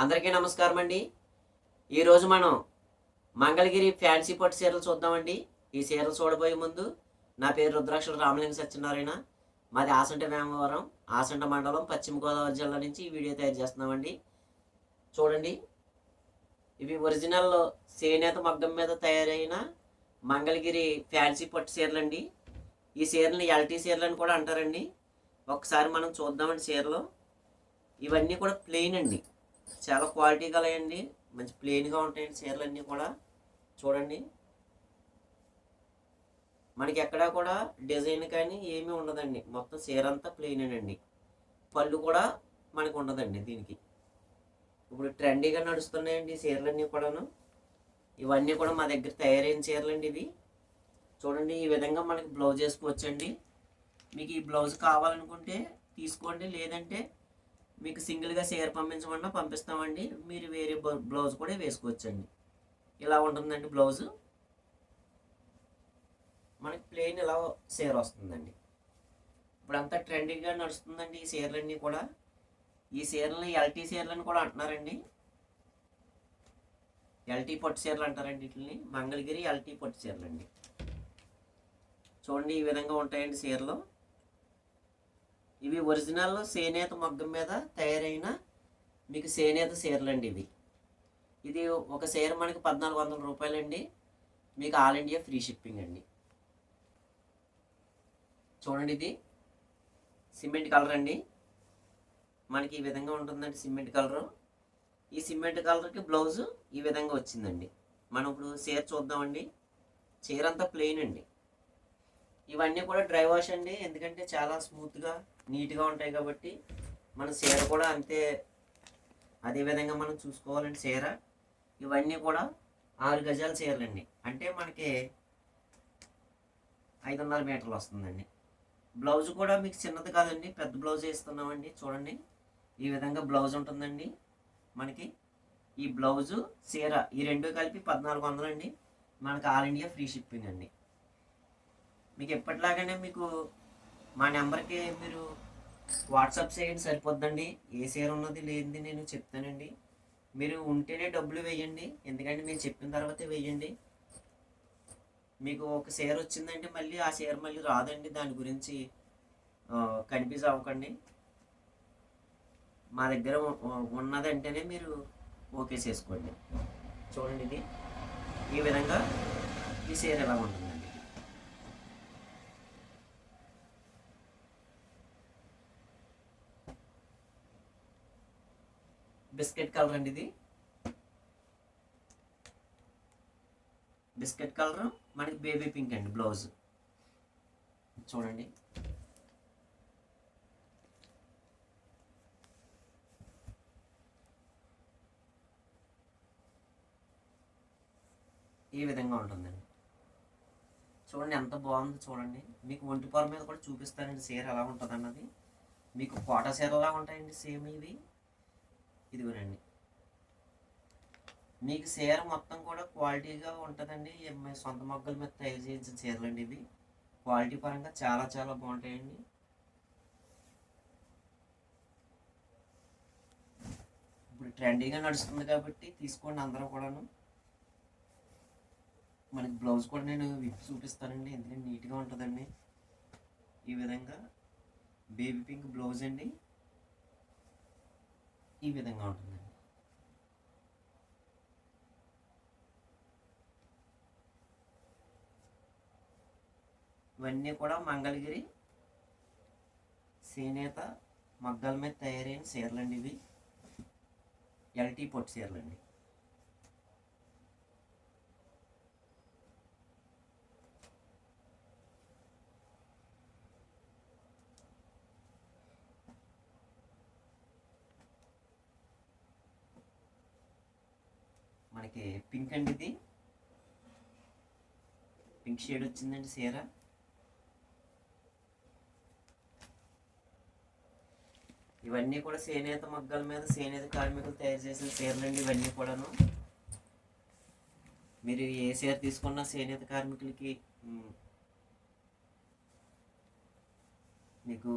అందరికీ నమస్కారం అండి. ఈరోజు మనం మంగళగిరి ఫ్యాన్సీ పట్టు చీరలు చూద్దామండి. ఈ చీరలు చూడబోయే ముందు నా పేరు రుద్రాక్షల రామలింగ సత్యనారాయణ. మాది ఆసంట వేమవరం, ఆసంట మండలం, పశ్చిమ గోదావరి జిల్లా నుంచి ఈ వీడియో తయారు చేస్తున్నామండి. చూడండి, ఇవి ఒరిజినల్ చేనేత మగ్గం మీద తయారైన మంగళగిరి ఫ్యాన్సీ పట్టు చీరలండి. ఈ చీరలని ఎల్టీ చీరలని కూడా అంటారండి. ఒకసారి మనం చూద్దామండి చీరలు. ఇవన్నీ కూడా ప్లెయిన్ అండి, చాలా క్వాలిటీ కలయండి, మంచి ప్లెయిన్గా ఉంటాయండి చీరలన్నీ కూడా. చూడండి, మనకి ఎక్కడా కూడా డిజైన్ కానీ ఏమీ ఉండదండి, మొత్తం చీర అంతా ప్లెయినేనండి. పళ్ళు కూడా మనకు ఉండదండి దీనికి. ఇప్పుడు ట్రెండీగా నడుస్తున్నాయండి ఈ చీరలన్నీ కూడాను. ఇవన్నీ కూడా మా దగ్గర తయారైన చీరలండి ఇవి. చూడండి, ఈ విధంగా మనకి బ్లౌజ్ వేసుకోవచ్చండి. మీకు ఈ బ్లౌజ్ కావాలనుకుంటే తీసుకోండి, లేదంటే మీకు సింగిల్గా చీర పంపించమన్నా పంపిస్తామండి. మీరు వేరే బ్లౌజ్ కూడా వేసుకోవచ్చండి. ఇలా ఉంటుందండి బ్లౌజు. మనకి ప్లెయిన్ ఇలా చీర వస్తుందండి. ఇప్పుడు అంతా ట్రెండింగ్గా నడుస్తుందండి ఈ చీరలన్నీ కూడా. ఈ చీరలని ఎల్టీ చీరలని కూడా అంటున్నారండి. ఎల్టీ పట్టు చీరలు అంటారండి వీటిని. మంగళగిరి ఎల్టీ పట్టు చీరలు అండి. చూడండి, ఈ విధంగా ఉంటాయండి చీరలు. ఇవి ఒరిజినల్ చేనేత మగ్గం మీద తయారైన మీకు చేనేత చీరలండి ఇవి. ఇది ఒక చీర మనకి 1400 రూపాయలండి. మీకు ఆల్ ఇండియా ఫ్రీ షిప్పింగ్ అండి. చూడండి, ఇది సిమెంట్ కలర్ అండి. మనకి ఈ విధంగా ఉంటుందండి సిమెంట్ కలరు. ఈ సిమెంట్ కలర్కి బ్లౌజు ఈ విధంగా వచ్చిందండి. మనం ఇప్పుడు చీర చూద్దామండి. చీర అంతా ప్లెయిన్ అండి. ఇవన్నీ కూడా డ్రై వాష్ అండి, ఎందుకంటే చాలా స్మూత్గా నీట్గా ఉంటాయి కాబట్టి మన చీర కూడా అంతే అదే విధంగా మనం చూసుకోవాలండి చీర. ఇవన్నీ కూడా 6 గజాల చీరలండి, అంటే మనకి 5.5 మీటర్లు వస్తుందండి. బ్లౌజ్ కూడా మీకు చిన్నది కాదండి, పెద్ద బ్లౌజ్ వేస్తున్నామండి. చూడండి, ఈ విధంగా బ్లౌజ్ ఉంటుందండి మనకి. ఈ బ్లౌజు చీర ఈ రెండు కలిపి 1400 అండి. మనకి ఆల్ ఇండియా ఫ్రీ షిప్పింగ్ అండి. మీకు ఎప్పటిలాగానే మీకు మా నెంబర్కి మీరు వాట్సాప్ చేయండి, సరిపోద్దండి. ఏ చీర ఉన్నది లేనిది నేను చెప్తానండి. మీరు ఉంటేనే డబ్బులు వేయండి, ఎందుకంటే నేను చెప్పిన తర్వాతే వేయండి. మీకు ఒక చీర వచ్చిందంటే మళ్ళీ ఆ చీర మళ్ళీ రాదండి. దాని గురించి కన్ఫ్యూజ్ అవ్వకండి. మా దగ్గర ఉన్నదంటేనే మీరు ఓకే చేసుకోండి. చూడండి, ఇది ఈ విధంగా ఈ చీర ఎలా ఉంటుందండి. బిస్కెట్ కలర్ అండి ఇది. బిస్కెట్ కలర్ మనకి బేబీ పింక్ అండి బ్లౌజ్. చూడండి, ఈ విధంగా ఉంటుందండి. చూడండి ఎంత బాగుంది. చూడండి, మీకు ఒంటిపొర మీద కూడా చూపిస్తానండి చీర ఎలా ఉంటుంది అన్నది. మీకు కోట చీరలా ఉంటాయండి సేమ్ ఇవి. ఇదిగోనండి, మీకు చీర మొత్తం కూడా క్వాలిటీగా ఉంటుందండి. సొంత మొగ్గల మీద తయారు చేయించిన చీరలు అండి ఇవి. క్వాలిటీ పరంగా చాలా చాలా బాగుంటాయండి. ఇప్పుడు ట్రెండీగా నడుస్తుంది కాబట్టి తీసుకోండి అందరూ కూడాను. మనకి బ్లౌజ్ కూడా నేను విప్పి చూపిస్తానండి, ఎందుకంటే నీట్గా ఉంటుందండి. ఈ విధంగా బేబీ పింక్ బ్లౌజ్ అండి, ఈ విధంగా ఉంటుందండి. ఇవన్నీ కూడా మంగళగిరి చేనేత మగ్గాల మీద తయారైన చీరలండి ఇవి. ఎల్టీ పొట్టు చీరలండి. మనకి పింక్ అండి, ఇది పింక్ షేడ్ వచ్చిందండి చీర. ఇవన్నీ కూడా చేనేత మగ్గాల మీద చేనేత కార్మికులు తయారు చేసిన చీరలండి ఇవన్నీ కూడాను. మీరు ఏ చీర తీసుకున్నా చేనేత కార్మికులకి మీకు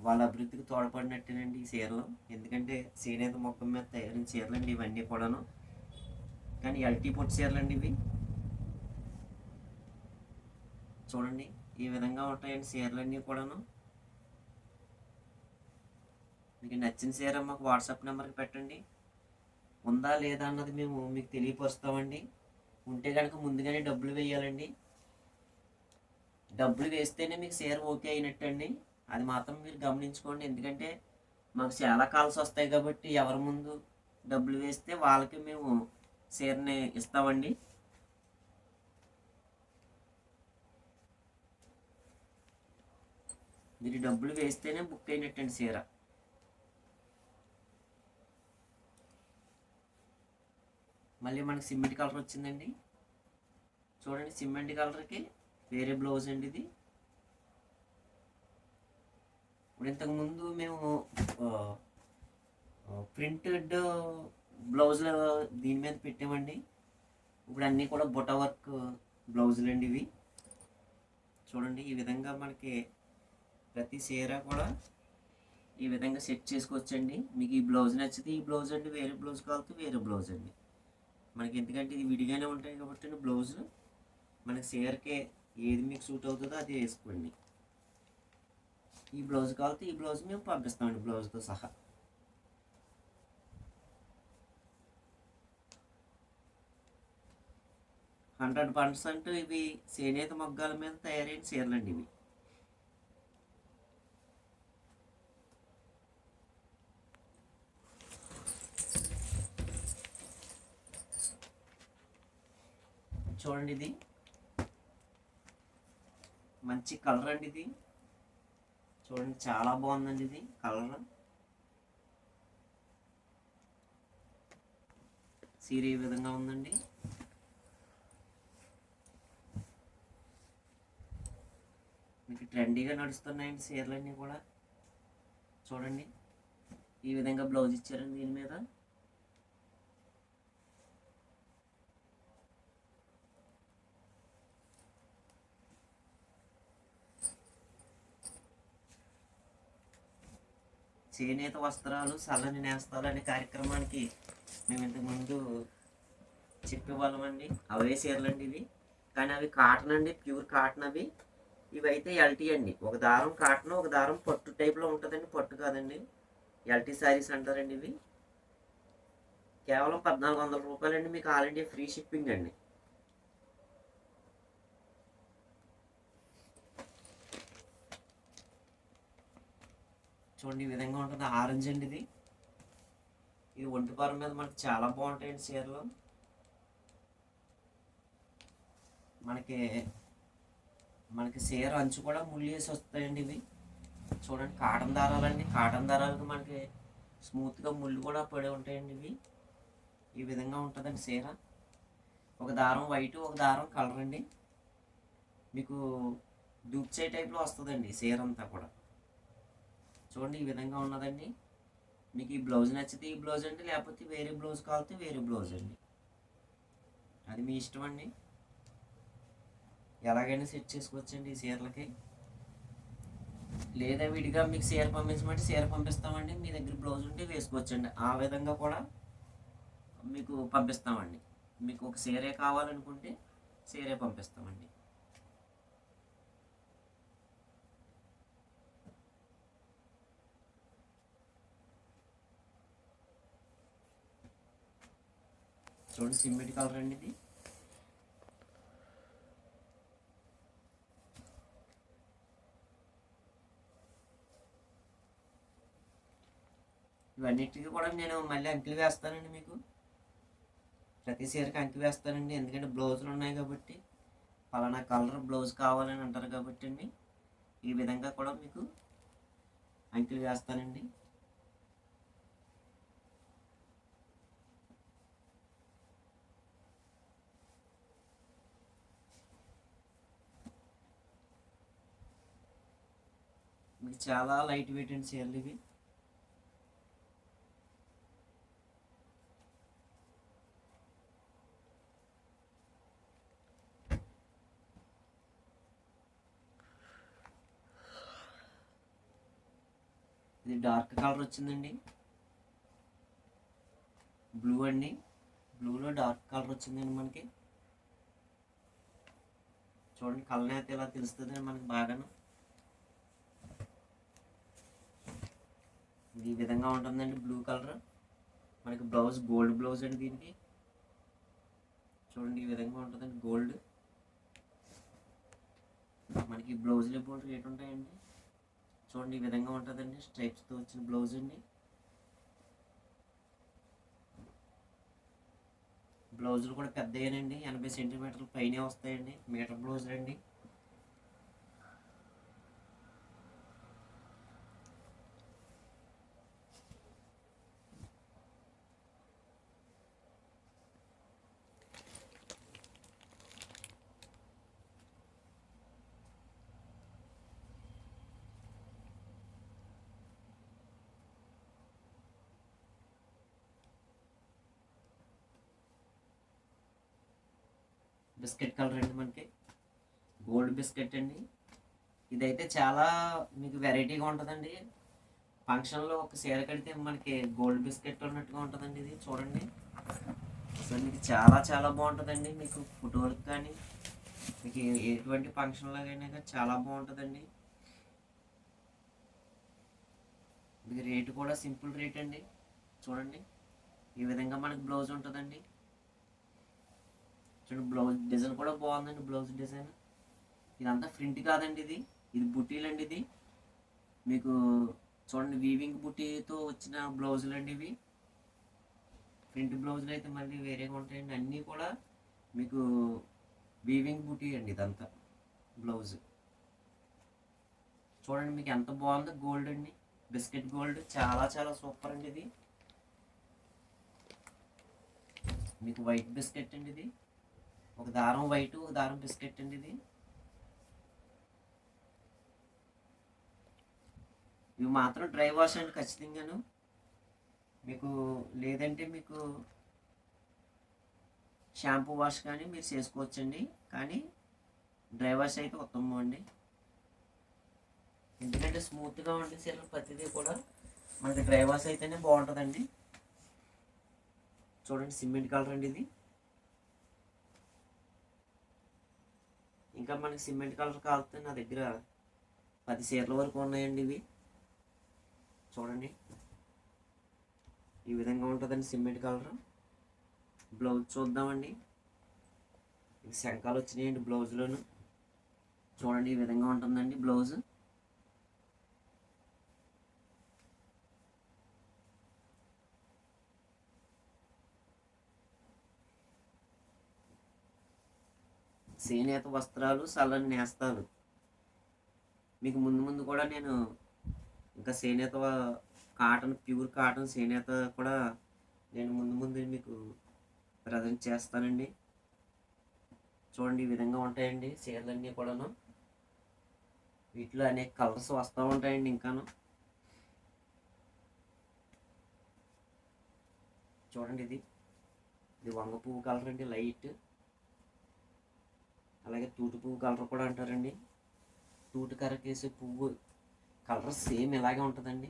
వాళ్ళ అభివృద్ధికి తోడ్పడినట్టేనండి ఈ చీరలు. ఎందుకంటే చేనేత మొక్కం మీద తయారైన చీరలు అండి ఇవన్నీ కూడాను. కానీ ఎల్టీ పొట్టి చీరలు అండి ఇవి. చూడండి ఈ విధంగా ఉంటాయండి చీరలన్నీ కూడాను. మీకు నచ్చిన చీర మాకు వాట్సాప్ నెంబర్కి పెట్టండి. ఉందా లేదా అన్నది మేము మీకు తెలియపరుస్తామండి. ఉంటే కనుక ముందుగానే డబ్బులు వేయాలండి. డబ్బులు వేస్తేనే మీకు చీర ఓకే అయినట్టండి. అది మాత్రం మీరు గమనించుకోండి. ఎందుకంటే మాకు చాలా కాల్స్ వస్తాయి కాబట్టి ఎవరి ముందు డబ్బులు వేస్తే వాళ్ళకి మేము చీరని ఇస్తామండి. మీరు డబ్బులు వేస్తేనే బుక్ అయినట్టండి చీర. మళ్ళీ మనకి సిమెంట్ కలర్ వచ్చిందండి. చూడండి సిమెంట్ కలర్కి వేరే బ్లౌజ్ అండి ఇది. ఇప్పుడు ఇంతకుముందు మేము ప్రింటెడ్ బ్లౌజులు దీని మీద పెట్టామండి. ఇప్పుడు అన్నీ కూడా బుట్ట వర్క్ బ్లౌజులు అండి ఇవి. చూడండి ఈ విధంగా మనకి ప్రతి చీర కూడా ఈ విధంగా సెట్ చేసుకోవచ్చండి. మీకు ఈ బ్లౌజ్ నచ్చితే ఈ బ్లౌజ్ అండి, వేరే బ్లౌజ్ కావాలితే వేరే బ్లౌజ్ అండి. మనకి ఎందుకంటే ఇది విడిగానే ఉంటాయి కాబట్టి బ్లౌజులు మనకి చీరకే ఏది మీకు సూట్ అవుతుందో అది వేసుకోండి. ఈ బ్లౌజ్ కావాలితే ఈ బ్లౌజ్ మేము పంపిస్తామండి బ్లౌజ్తో సహా. హండ్రెడ్ పర్సెంట్ ఇవి చేనేత మగ్గాల మీద తయారైన చీరలండి ఇవి. చూడండి ఇది మంచి కలర్ అండి ఇది. చూడండి చాలా బాగుందండి ఇది కలర్. చీర ఈ విధంగా ఉందండి. మీకు ట్రెండీగా నడుస్తున్నాయండి చీరలన్నీ కూడా. చూడండి ఈ విధంగా బ్లౌజ్ ఇచ్చారండి దీని మీద. చేనేత వస్త్రాలు చల్లని నేస్తాలు అనే కార్యక్రమానికి మేము ఇంతకుముందు చెప్పేవాళ్ళమండి. అవే చీరలండి ఇవి. కానీ అవి కాటన్ అండి, ప్యూర్ కాటన్ అవి. ఇవి అయితే ఎల్టీ అండి. ఒక దారం కాటన్, ఒక దారం పట్టు టైప్లో ఉంటుందండి. పట్టు కాదండి, ఎల్టీ శారీస్ అంటారండి ఇవి. కేవలం 1400 రూపాయలండి. మీకు ఆల్ ఇండియా ఫ్రీ షిప్పింగ్ అండి. చూడండి ఈ విధంగా ఉంటుంది. ఆరెంజ్ అండి ఇది. ఇది ఒంటిపారం మీద మనకి చాలా బాగుంటాయండి చీరలు. మనకి చీర అంచు కూడా ముళ్ళు వేసి వస్తాయండి ఇవి. చూడండి కాటన్ దారాలండి. కాటన్ దారాలకు మనకి స్మూత్గా ముళ్ళు కూడా పడి ఉంటాయండి ఇవి. ఈ విధంగా ఉంటుందండి చీర. ఒక దారం వైట్, ఒక దారం కలర్ అండి. మీకు దూప్చే టైప్లో వస్తుందండి చీర అంతా కూడా. చూడండి ఈ విధంగా ఉన్నదండి. మీకు ఈ బ్లౌజ్ నచ్చితే ఈ బ్లౌజ్ అండి, లేకపోతే వేరే బ్లౌజ్ కావాలితే వేరే బ్లౌజ్ అండి. అది మీ ఇష్టం అండి. ఎలాగైనా సెట్ చేసుకోవచ్చండి ఈ చీరలకి. లేదా విడిగా మీకు చీర పంపించమంటే చీర పంపిస్తామండి. మీ దగ్గర బ్లౌజ్ ఉంటే వేసుకోవచ్చండి. ఆ విధంగా కూడా మీకు పంపిస్తామండి. మీకు ఒక చీరే కావాలనుకుంటే చీరే పంపిస్తామండి. చూడండి సిమెంట్ కలర్ అండి ఇది. ఇవన్నిటికీ కూడా నేను మళ్ళీ అంకెలు వేస్తానండి. మీకు ప్రతి చీరకి అంకె వేస్తానండి. ఎందుకంటే బ్లౌజులు ఉన్నాయి కాబట్టి, పలానా కలర్ బ్లౌజ్ కావాలని అంటారు కాబట్టి అండి, ఈ విధంగా కూడా మీకు అంకెలు వేస్తానండి. మీకు చాలా లైట్ వెయిట్ అండి చీరలు ఇవి. ఇది డార్క్ కలర్ వచ్చిందండి, బ్లూ అండి. బ్లూలో డార్క్ కలర్ వచ్చిందండి మనకి. చూడండి కలర్ అయితే ఇలా తెలుస్తుంది మనకి బాగాను. ఈ విధంగా ఉంటుందండి బ్లూ కలర్. మనకి బ్లౌజ్ గోల్డ్ బ్లౌజ్ అండి దీనికి. చూడండి ఈ విధంగా ఉంటుందండి గోల్డ్. మనకి బ్లౌజ్లు ఎప్పుడు రేట్ ఉంటాయండి. చూడండి ఈ విధంగా ఉంటుందండి, స్ట్రైప్స్తో వచ్చిన బ్లౌజ్ అండి. బ్లౌజులు కూడా పెద్దయేనండి, 80 సెంటీమీటర్లు పైనే వస్తాయండి, మీటర్ బ్లౌజులు అండి. బిస్కెట్ కలర్ అండి, మనకి గోల్డ్ బిస్కెట్ అండి. ఇదైతే చాలా మీకు వెరైటీగా ఉంటుందండి. ఫంక్షన్లో ఒక చీర కడితే మనకి గోల్డ్ బిస్కెట్ ఉన్నట్టుగా ఉంటుందండి. ఇది చూడండి అసలు మీకు చాలా చాలా బాగుంటుందండి. మీకు ఫోటోలకు కానీ మీకు ఎటువంటి ఫంక్షన్లోకైనా కానీ చాలా బాగుంటుందండి. ఇది రేటు కూడా సింపుల్ రేట్ అండి. చూడండి ఈ విధంగా మనకి బ్లౌజ్ ఉంటుందండి. చూడండి బ్లౌజ్ డిజైన్ కూడా బాగుందండి. బ్లౌజ్ డిజైన్ ఇదంతా ప్రింట్ కాదండి, ఇది బుటీలు అండి. ఇది మీకు చూడండి వీవింగ్ బుటీతో వచ్చిన బ్లౌజులు అండి ఇవి. ప్రింట్ బ్లౌజులు అయితే మళ్ళీ వేరేగా ఉంటాయండి. అన్నీ కూడా మీకు వీవింగ్ బుటీ అండి ఇదంతా బ్లౌజ్. చూడండి మీకు ఎంత బాగుందో, గోల్డ్ అండి, బిస్కెట్ గోల్డ్, చాలా చాలా సూపర్ అండి. ఇది మీకు వైట్ బిస్కెట్ అండి. ఇది ఒక దారం వైట్, ఒక దారం బిస్కెట్ అండి. ఇది ఇవి మాత్రం డ్రై వాష్ అండి ఖచ్చితంగాను. మీకు లేదంటే మీకు షాంపూ వాష్ కానీ మీరు చేసుకోవచ్చండి, కానీ డ్రై వాష్ అయితే ఉత్తమం అండి. ఎందుకంటే స్మూత్గా ఉండే చీరలు ప్రతిదీ కూడా మనకి డ్రై వాష్ అయితేనే బాగుంటుందండి. చూడండి సిమెంట్ కలర్ అండి ఇది. ఇంకా మనకి సిమెంట్ కలర్ కావాలంటే నా దగ్గర 10 చీరల వరకు ఉన్నాయండి ఇవి. చూడండి ఈ విధంగా ఉంటుందండి సిమెంట్ కలర్. బ్లౌజ్ చూద్దామండి. శంఖాలు వచ్చినాయండి బ్లౌజ్లోను. చూడండి ఈ విధంగా ఉంటుందండి బ్లౌజ్. చేనేత వస్త్రాలు, సల్లని నేస్తాలు. మీకు ముందు ముందు కూడా నేను ఇంకా చేనేత కాటన్, ప్యూర్ కాటన్ చేనేత కూడా నేను ముందు ముందు మీకు ప్రజెంట్ చేస్తానండి. చూడండి ఈ విధంగా ఉంటాయండి చీరలన్నీ కూడాను. వీటిలో అనేక కలర్స్ వస్తూ ఉంటాయండి ఇంకాను. చూడండి ఇది వంగ పువ్వు కలర్ అండి, లైట్. అలాగే తూటు పువ్వు కలర్ కూడా అంటారండి. తూటు కరకేసే పువ్వు కలర్ సేమ్ ఇలాగే ఉంటుందండి.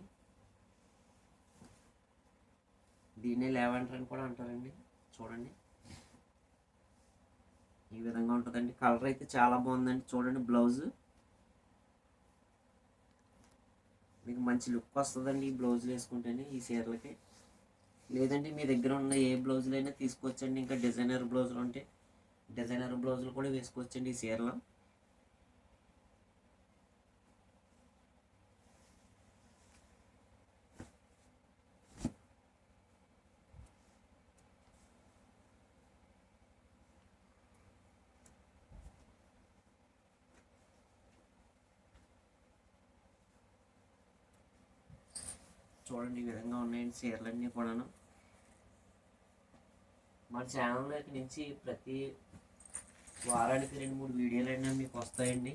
దీన్నే లావెండర్ అని కూడా అంటారండి. చూడండి ఈ విధంగా ఉంటుందండి. కలర్ అయితే చాలా బాగుందండి. చూడండి బ్లౌజ్ మీకు మంచి లుక్ వస్తుందండి ఈ బ్లౌజులు వేసుకుంటేనే ఈ చీరలకి. లేదంటే మీ దగ్గర ఉన్న ఏ బ్లౌజులైనా తీసుకోవచ్చండి. ఇంకా డిజైనర్ బ్లౌజులు ఉంటే డిజైనర్ బ్లౌజులు కూడా వేసుకోవచ్చండి ఈ చీరలో. చూడండి ఈ విధంగా ఉన్నాయండి చీరలన్నీ కూడాను. మన ఛానల్లోకి నుంచి ప్రతి వారానికి 2-3 వీడియోలు అయినా మీకు వస్తాయండి.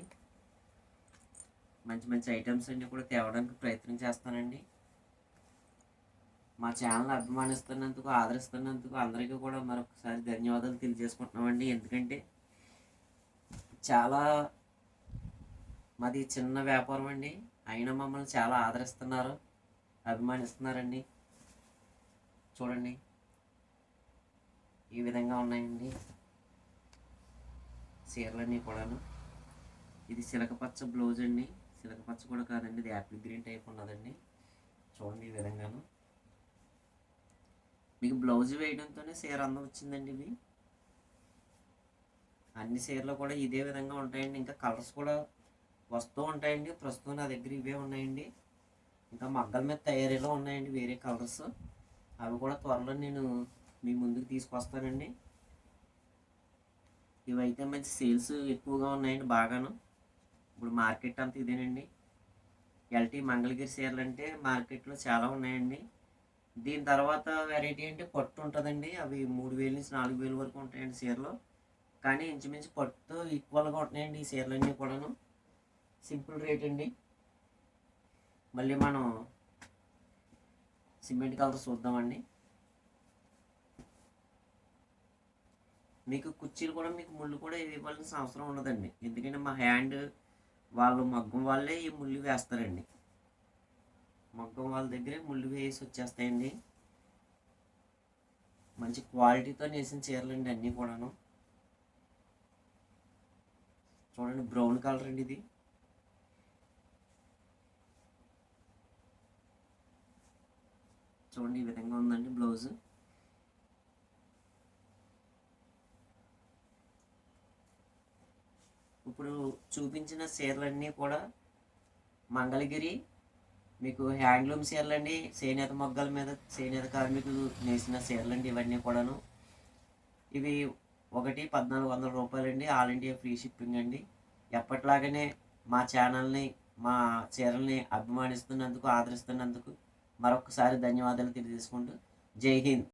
మంచి మంచి ఐటమ్స్ అన్నీ కూడా తేవడానికి ప్రయత్నం చేస్తానండి. మా ఛానల్ అభిమానిస్తున్నందుకు, ఆదరిస్తున్నందుకు అందరికీ కూడా మరొకసారి ధన్యవాదాలు తెలియజేసుకుంటున్నామండి. ఎందుకంటే చాలా మాది చిన్న వ్యాపారం అండి, అయినా మమ్మల్ని చాలా ఆదరిస్తున్నారు. అభిమానిస్తున్నారండి. చూడండి ఈ విధంగా ఉన్నాయండి చీరలన్నీ కూడాను. ఇది సిలకపచ్చ బ్లౌజ్ అండి. సిలకపచ్చ కూడా కాదండి, ఇది యాపిల్ గ్రీన్ టైప్ ఉన్నదండి. చూడండి ఈ విధంగాను మీకు బ్లౌజ్ వేయడంతోనే చీర అందం వచ్చిందండి. ఇవి అన్ని చీరలు కూడా ఇదే విధంగా ఉంటాయండి. ఇంకా కలర్స్ కూడా వస్తూ ఉంటాయండి. ప్రస్తుతం నా దగ్గర ఇవే ఉన్నాయండి. ఇంకా మగ్గల మీద తయారీలో ఉన్నాయండి వేరే కలర్స్. అవి కూడా త్వరలో నేను మీ ముందుకు తీసుకొస్తానండి. ఇవైతే మంచి సేల్స్ ఎక్కువగా ఉన్నాయండి బాగాను. ఇప్పుడు మార్కెట్ అంతా ఇదేనండి. ఎల్టీ మంగళగిరి చీరలు అంటే మార్కెట్లో చాలా ఉన్నాయండి. దీని తర్వాత వెరైటీ అంటే పట్టు ఉంటుందండి. అవి 3000 నుంచి 4000 వరకు ఉంటాయండి చీరలు. కానీ ఇంచుమించు పట్టుతో ఈక్వల్గా ఉంటున్నాయండి ఈ చీరలన్నీ కూడాను. సింపుల్ రేట్ అండి. మళ్ళీ మనం సిమెంట్ కలర్ చూద్దామండి. మీకు కుర్చీలు కూడా మీకు ముళ్ళు కూడా ఇవ్వాల్సిన అవసరం ఉండదండి. ఎందుకంటే మా హ్యాండ్ వాళ్ళు మగ్గం వాళ్ళే ఈ ముళ్ళు వేస్తారండి. మగ్గం వాళ్ళ దగ్గరే ముళ్ళు వేసి వచ్చేస్తాయండి. మంచి క్వాలిటీతో నేసిన చీరలండి అన్నీ కూడాను. చూడండి బ్రౌన్ కలర్ అండి ఇది. చూడండి ఈ విధంగా ఉందండి బ్లౌజ్. ఇప్పుడు చూపించిన చీరలన్నీ కూడా మంగళగిరి మీకు హ్యాండ్లూమ్ చీరలు అండి. చేనేత మొగ్గల మీద చేనేత కార్మికులు నేసిన చీరలు అండి ఇవన్నీ కూడాను. ఇవి ఒకటి 1400 రూపాయలండి. ఆల్ ఇండియా ఫ్రీ షిప్పింగ్ అండి. ఎప్పట్లాగానే మా ఛానల్ని మా చీరల్ని అభిమానిస్తున్నందుకు ఆదరిస్తున్నందుకు మరొకసారి ధన్యవాదాలు తెలియజేసుకుంటూ జై హింద్.